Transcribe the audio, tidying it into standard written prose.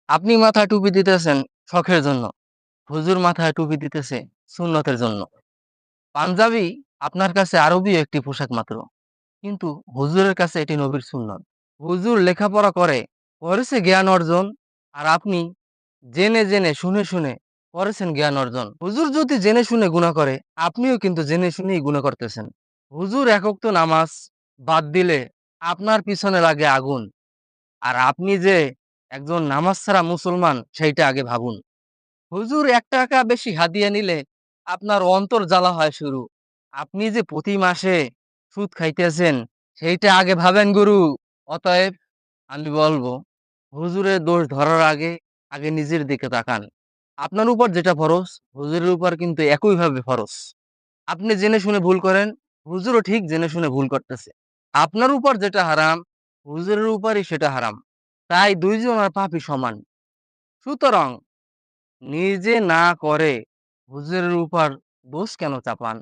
আপনি মাথায় টুপি দিতেছেন শখের জন্য। হুজুর মাথায় টুপি দিতেছে সুন্নতের জন্য। পাঞ্জাবি আপনার কাছে আরবীয় একটি পোশাক মাত্র। কিন্তু হুজুরের কাছে এটি নবীর সুন্নত। হুজুর লেখাপড়া করেছে জ্ঞান অর্জন। আর আপনি জেনে, শুনে করেছেন জ্ঞান অর্জন। হুজুর যদি জেনে শুনে গুনাহ করে, আপনিও কিন্তু জেনে শুনেই গুনাহ করতেছেন। হুজুর এক ওয়াক্ত নামাজ বাদ দিলে আপনার পিছনে লাগে আগুন। আর আপনি যে একজন নামাজ ছাড়া মুসলমান সেইটা আগে ভাবুন। হুজুর ৳১ বেশি হাদিয়া নিলে আপনার অন্তর জ্বালা হয় শুরু। আপনি যে প্রতি মাসে সুদ খাইতেছেন সেইটা আগে ভাবেন গুরু। অতএব আমি বলবো, হুজুরের দোষ ধরার আগে নিজের দিকে তাকান। আপনার উপর যেটা ফরজ, হুজুরের উপর কিন্তু একইভাবে ফরজ। আপনি জেনে শুনে ভুল করেন, হুজুরও ঠিক জেনে শুনে ভুল করতেছে। আপনার উপর যেটা হারাম, হুজুরের উপরই সেটা হারাম। তাই ২ জনের পাপই সমান। সুতরাং নিজে না করে হুজুরের উপর দোষ কেন চাপান?